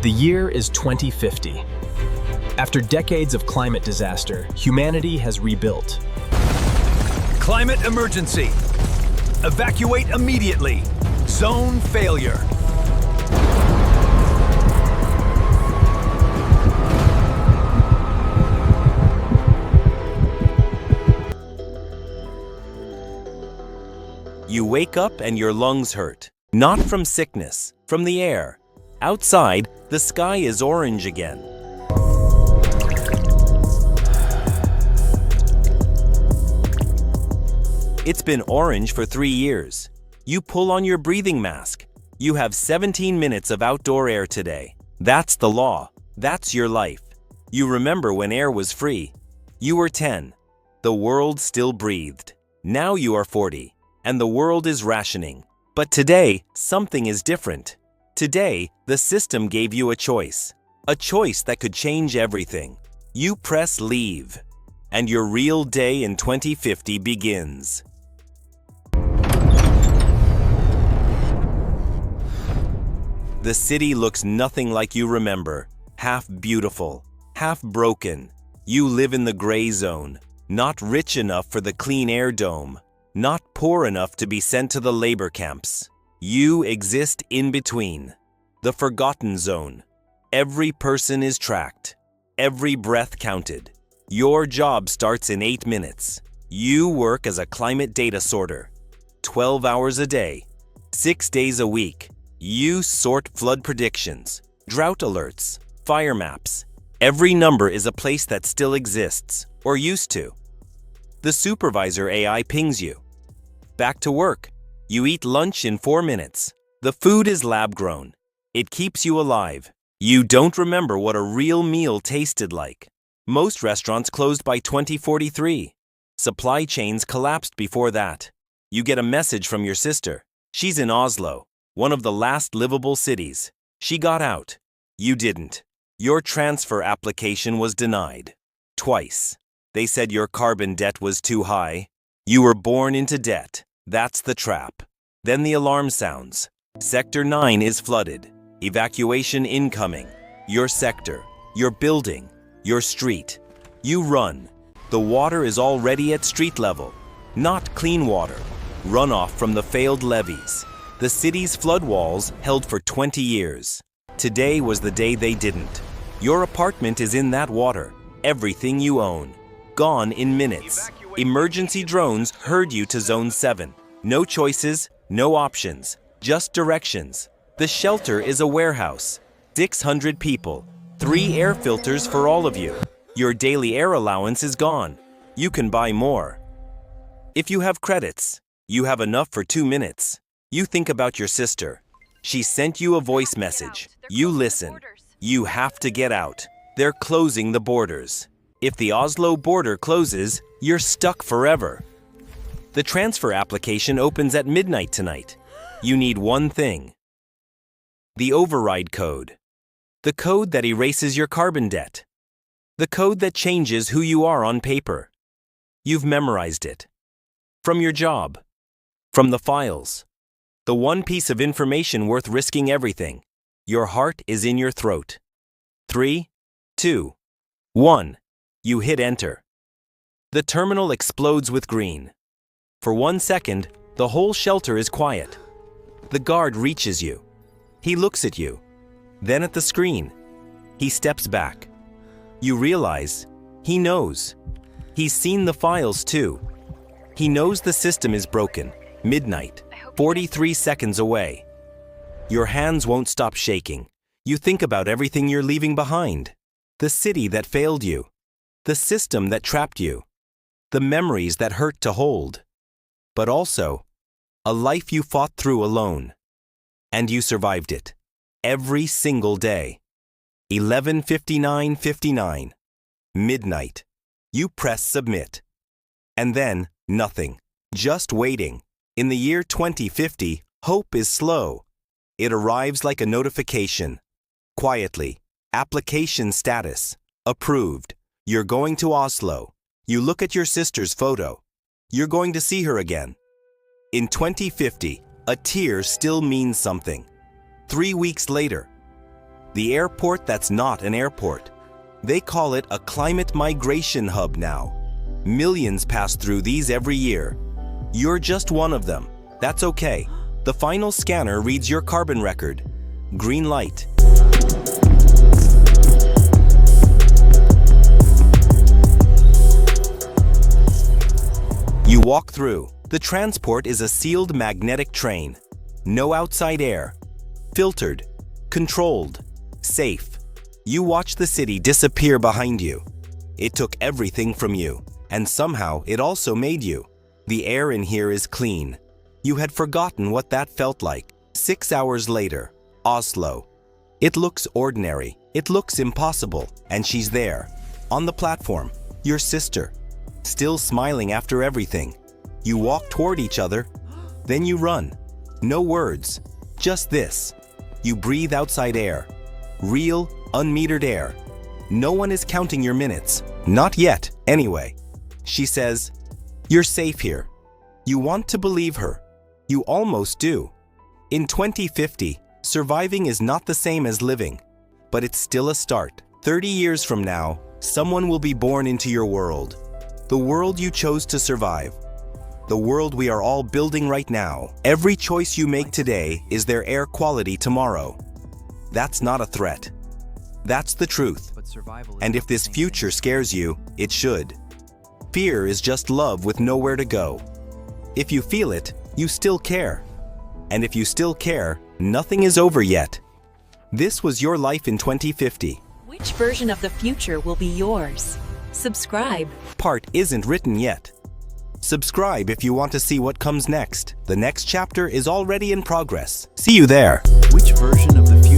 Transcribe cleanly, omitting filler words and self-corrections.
The year is 2050. After decades of climate disaster, humanity has rebuilt. Climate emergency. Evacuate immediately. Zone failure. You wake up and your lungs hurt. Not from sickness, from the air. Outside, the sky is orange again. It's been orange for 3 years. You pull on your breathing mask. You have 17 minutes of outdoor air today. That's the law. That's your life. You remember when air was free. You were 10. The world still breathed. Now you are 40, and the world is rationing. But today, something is different. Today, the system gave you a choice that could change everything. You press leave, and your real day in 2050 begins. The city looks nothing like you remember, half beautiful, half broken. You live in the gray zone, not rich enough for the clean air dome, not poor enough to be sent to the labor camps. You exist in between, the forgotten zone. Every person is tracked, every breath counted. Your job starts in 8 minutes. You work as a climate data sorter, 12 hours a day, 6 days a week. You sort flood predictions, drought alerts, fire maps. Every number is a place that still exists, or used to. The supervisor AI pings you. Back to work. You eat lunch in 4 minutes. The food is lab-grown. It keeps you alive. You don't remember what a real meal tasted like. Most restaurants closed by 2043. Supply chains collapsed before that. You get a message from your sister. She's in Oslo, one of the last livable cities. She got out. You didn't. Your transfer application was denied. Twice. They said your carbon debt was too high. You were born into debt. That's the trap. Then the alarm sounds. Sector 9 is flooded. Evacuation incoming. Your sector, your building, your street. You run. The water is already at street level. Not clean water. Runoff from the failed levees. The city's flood walls held for 20 years. Today was the day they didn't. Your apartment is in that water. Everything you own. Gone in minutes. Emergency drones herd you to Zone 7. No choices, no options, just directions. The shelter is a warehouse. 600 people. 3 air filters for all of you. Your daily air allowance is gone. You can buy more. If you have credits, you have enough for 2 minutes. You think about your sister. She sent you a voice message. You listen. You have to get out. They're closing the borders. If the Oslo border closes, you're stuck forever. The transfer application opens at midnight tonight. You need one thing. The override code. The code that erases your carbon debt. The code that changes who you are on paper. You've memorized it. From your job. From the files. The one piece of information worth risking everything. Your heart is in your throat. 3, 2, 1. You hit enter. The terminal explodes with green. For 1 second, the whole shelter is quiet. The guard reaches you. He looks at you. Then at the screen. He steps back. You realize he knows. He's seen the files too. He knows the system is broken. Midnight, 43 seconds away. Your hands won't stop shaking. You think about everything you're leaving behind. The city that failed you. The system that trapped you. The memories that hurt to hold. But also, a life you fought through alone. And you survived it. Every single day. 11:59:59. Midnight. You press submit. And then, nothing. Just waiting. In the year 2050, hope is slow. It arrives like a notification. Quietly. Application status. Approved. You're going to Oslo. You look at your sister's photo. You're going to see her again. In 2050, a tear still means something. 3 weeks later, The airport that's not an airport. They call it a climate migration hub now. Millions pass through these every year. You're just one of them. That's okay. The final scanner reads your carbon record. Green light. You walk through. The transport is a sealed magnetic train. No outside air. Filtered. Controlled. Safe. You watch the city disappear behind you. It took everything from you, and somehow it also made you. The air in here is clean. You had forgotten what that felt like. 6 hours later, Oslo. It looks ordinary. It looks impossible. And she's there, on the platform, your sister, still smiling after everything. You walk toward each other, then you run. No words, just this. You breathe outside air. Real, unmetered air. No one is counting your minutes. Not yet, anyway. She says, "You're safe here." You want to believe her. You almost do. In 2050, surviving is not the same as living, but it's still a start. 30 years from now, someone will be born into your world. The world you chose to survive. The world we are all building right now. Every choice you make today is their air quality tomorrow. That's not a threat. That's the truth. And if this future scares you, it should. Fear is just love with nowhere to go. If you feel it, you still care. And if you still care, nothing is over yet. This was your life in 2050. Which version of the future will be yours? Subscribe. Part isn't written yet. Subscribe if you want to see what comes next. The next chapter is already in progress. See you there. Which version of the future